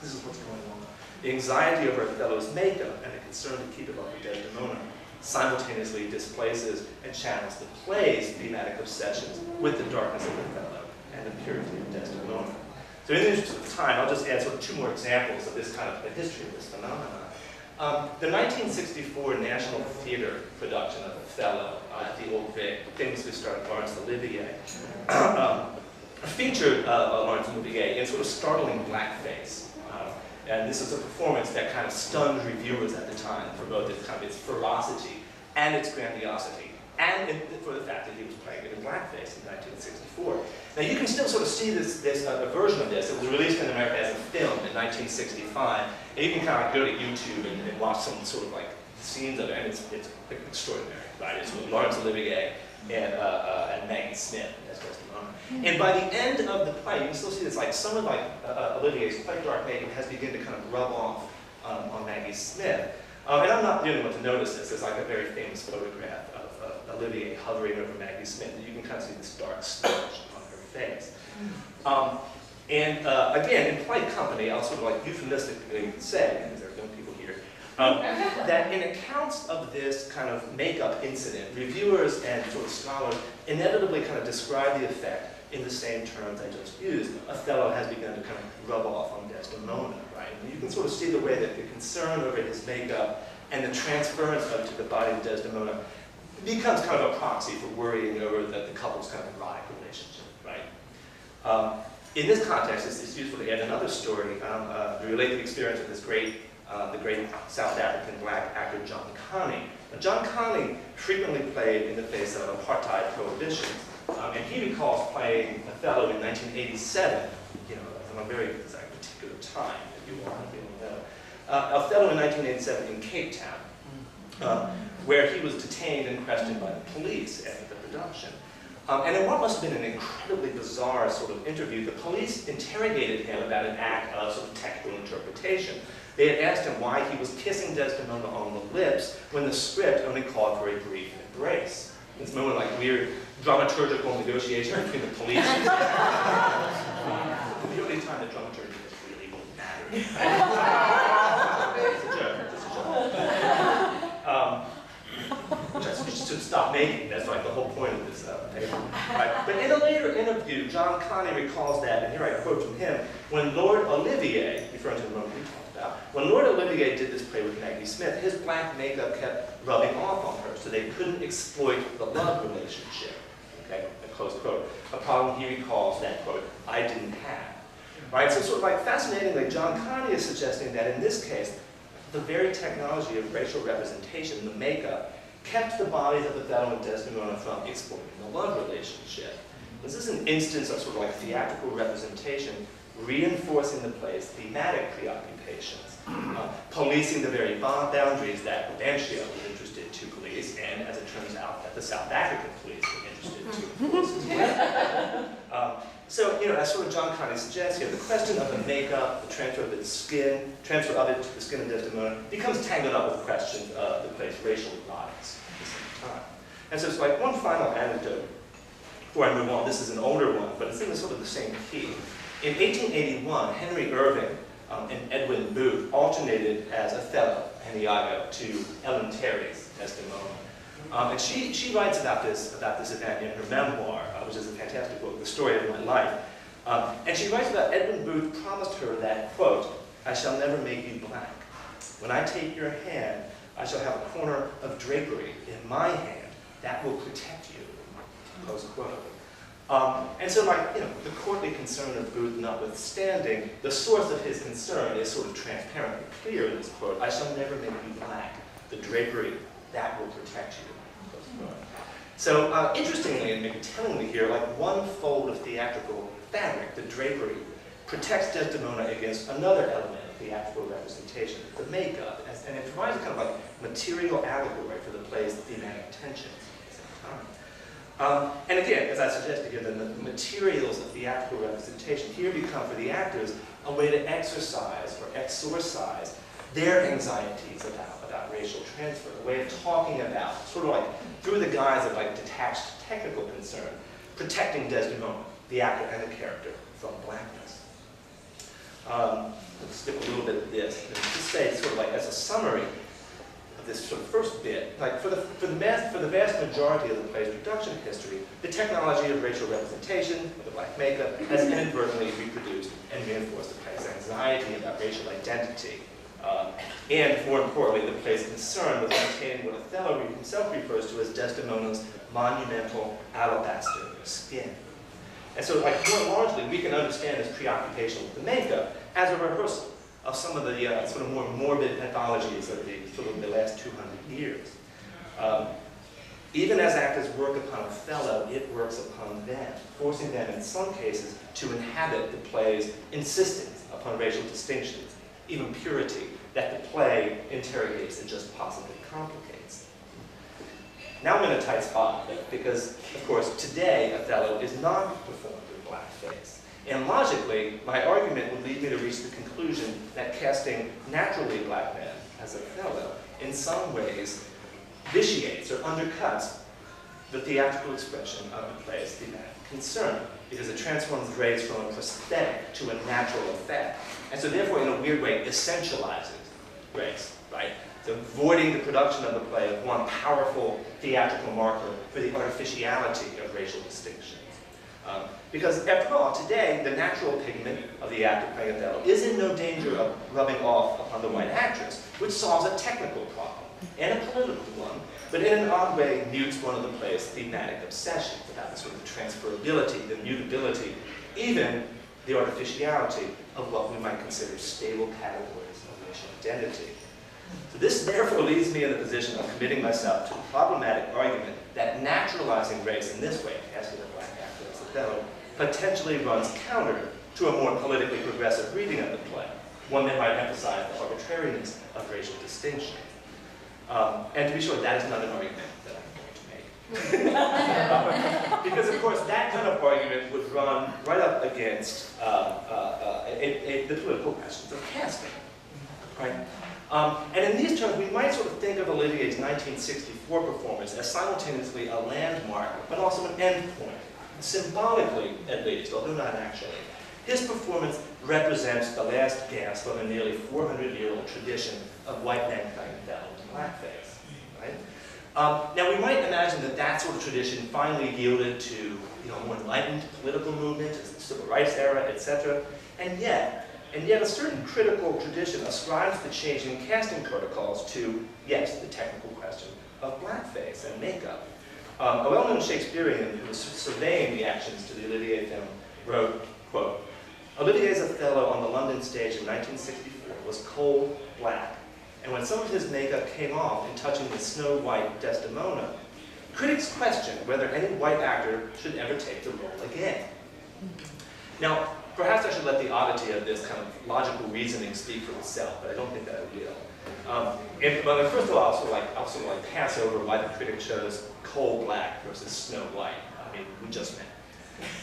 This is what's going on. The anxiety over Othello's makeup and the concern to keep it like Desdemona simultaneously displaces and channels the play's thematic obsessions with the darkness of Othello and the purity of Desdemona. So in the interest of time, I'll just add sort of two more examples of this kind of the history of this phenomenon. The 1964 National Theatre production of Othello at the Old Vic, famously starred Laurence Olivier, featured Laurence Olivier in sort of startling blackface. And this is a performance that kind of stunned reviewers at the time for both its kind of its ferocity and its grandiosity, and for the fact that he was playing it in blackface in 1964. Now you can still sort of see this a version of this. It was released in America as a film in 1965, and you can kind of go to YouTube and watch some sort of like scenes of it, and it's extraordinary, right? It's with Laurence Olivier and Maggie Smith as Desdemona. And by the end of the play, you can still see this, like some of like Olivier's quite dark makeup has begun to kind of rub off on Maggie Smith. And I'm not the only one to notice this. There's like a very famous photograph of Olivier hovering over Maggie Smith, and you can kind of see this dark smudge on her face. Again, in polite company, I'll sort of like euphemistically say, because there are young people here, that in accounts of this kind of makeup incident, reviewers and sort of scholars inevitably kind of describe the effect in the same terms I just used. Othello has begun to kind of rub off on Desdemona, right? And you can sort of see the way that the concern over his makeup and the transference of it to the body of Desdemona becomes kind of a proxy for worrying over the couple's kind of erotic relationship, right? In this context, it's useful to add another story to relate the experience of this the great South African black actor John Connie. Now, John Connie frequently played in the face of apartheid prohibition, and he recalls playing Othello in 1987, you know, from a very particular time, if you all know. Othello in 1987 in Cape Town, where he was detained and questioned by the police after the production. And in what must have been an incredibly bizarre sort of interview, the police interrogated him about an act of sort of textual interpretation. They had asked him why he was kissing Desdemona on the lips when the script only called for a brief embrace. This moment like weird dramaturgical negotiation between the police. The only time that dramaturgy really matters. It's a joke. It's a joke. Which I should stop making. That's like the whole point of this paper. Right? But in a later interview, John Connie recalls that, and here I quote from him, when Lord Olivier, referring to the moment we talked about, when Lord Olivier did this play with Maggie Smith, his black makeup kept rubbing off on her, so they couldn't exploit the love relationship. Okay, close quote. A problem he recalls that, quote, I didn't have. Right? So sort of like fascinatingly, John Connie is suggesting that in this case, the very technology of racial representation, the makeup, kept the bodies of Othello and Desdemona from exploiting the love relationship. This is an instance of sort of like theatrical representation reinforcing the play's thematic preoccupations, policing the very boundaries that Rodantia was interested to police, and as it turns out, that the South African police were interested to police as well. So, you know, as sort of John Connie suggests here, the question of the makeup, the transfer of its skin, transfer of it to the skin of Desdemona, becomes tangled up with questions of the play's racial erotics at the same time. And so it's like one final anecdote before I move on. This is an older one, but it's in sort of the same key. In 1881, Henry Irving and Edwin Booth alternated as Othello and Iago to Ellen Terry's Desdemona. And she writes about this event in her memoir, which is a fantastic book, The Story of My Life. And she writes about Edwin Booth promised her that, quote, I shall never make you black. When I take your hand, I shall have a corner of drapery in my hand that will protect you, close quote. And so, like, you know, the courtly concern of Booth notwithstanding, the source of his concern is sort of transparently clear in this quote, I shall never make you black. The drapery, that will protect you. So interestingly and maybe tellingly here, like one fold of theatrical fabric, the drapery, protects Desdemona against another element of theatrical representation, the makeup, and it provides a kind of like material allegory for the play's thematic tensions at the same time. And again, as I suggested here, the materials of theatrical representation here become for the actors a way to exercise or exorcise their anxieties about racial transfer, a way of talking about, sort of like through the guise of like detached technical concern, protecting Desdemona, the actor and the character, from blackness. Let's skip a little bit of this. And just say, sort of like as a summary of this sort of first bit, like for the vast majority of the play's production history, the technology of racial representation, of the black makeup, has inadvertently reproduced and reinforced the play's anxiety about racial identity. And more importantly, the play's concern with maintaining what Othello himself refers to as Desdemona's monumental alabaster skin. And so, like, more largely, we can understand this preoccupation with the makeup as a rehearsal of some of the sort of more morbid pathologies of the last 200 years. Even as actors work upon Othello, it works upon them, forcing them in some cases to inhabit the play's insistence upon racial distinctions, even purity, that the play interrogates and just possibly complicates. Now I'm in a tight spot, because, of course, today Othello is not performed in blackface. And logically, my argument would lead me to reach the conclusion that casting naturally black men as Othello in some ways vitiates or undercuts the theatrical expression of the play's thematic concern, because it transforms race from a prosthetic to a natural effect. And so therefore, in a weird way, essentializes race, right? So voiding the production of the play of one powerful theatrical marker for the artificiality of racial distinctions. Because after all, today, the natural pigment of the actor playing Othello is in no danger of rubbing off upon the white actress, which solves a technical problem and a political one, but in an odd way mutes one of the play's thematic obsessions about the sort of transferability, the mutability, even the artificiality of what we might consider stable categories of racial identity. So this therefore leaves me in the position of committing myself to the problematic argument that naturalizing race in this way, casting a black actor as Othello, potentially runs counter to a more politically progressive reading of the play, one that might emphasize the arbitrariness of racial distinction. And to be sure, that is not an argument that I'm going to make. Because, of course, that kind of argument would run right up against the political questions of casting. Right? And in these terms, we might sort of think of Olivier's 1964 performance as simultaneously a landmark, but also an endpoint. Symbolically, at least, although not actually. His performance represents the last gasp of a nearly 400-year-old tradition of white men playing Othello in blackface. Right? Now, we might imagine that that sort of tradition finally yielded to a more enlightened political movement, the civil rights era, etc. And yet a certain critical tradition ascribes the change in casting protocols to, yes, the technical question of blackface and makeup. A well-known Shakespearean who was surveying the actions to the Olivier film wrote, quote, "Olivier's Othello on the London stage in 1964 was coal black, and when some of his makeup came off in touching the snow-white Desdemona, critics questioned whether any white actor should ever take the role again." Now, perhaps I should let the oddity of this kind of logical reasoning speak for itself, but I don't think that I will. But first of all, I'll sort of pass over why the critic chose coal black versus snow white. I mean, we just met.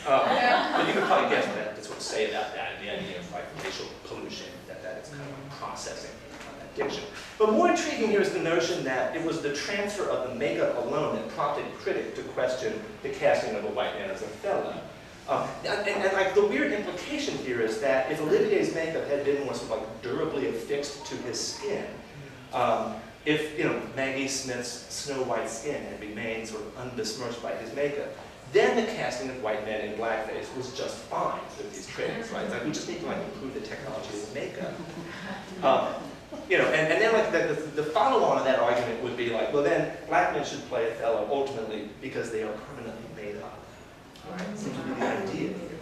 But you can probably guess what I have to sort of say about that and the idea of racial pollution, that is kind of a processing of that diction. But more intriguing here is the notion that it was the transfer of the makeup alone that prompted critic to question the casting of a white man as Othello. And the weird implication here is that if Olivier's makeup had been more sort of durably affixed to his skin, if Maggie Smith's snow white skin had remained sort of unbesmirched by his makeup, then the casting of white men in blackface was just fine with these critics, right? It's like we just need to improve the technology of the makeup. And then the follow-on of that argument would be well then black men should play Othello ultimately because they are permanently made up. Right? Seems to be the idea here,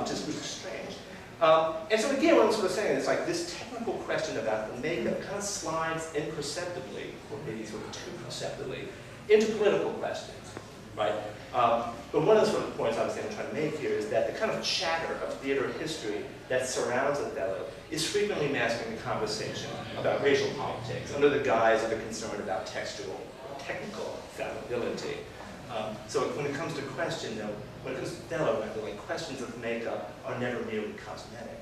which is strange. And so again, what I'm sort of saying is this technical question about the makeup kind of slides imperceptibly, or maybe sort of too perceptibly, into political questions, right? But one of the sort of points obviously I'm trying to make here is that the kind of chatter of theater history that surrounds Othello is frequently masking the conversation about racial politics under the guise of a concern about textual or technical fallibility. So when it comes to question, though, when it comes to Othello, questions of makeup are never merely cosmetic.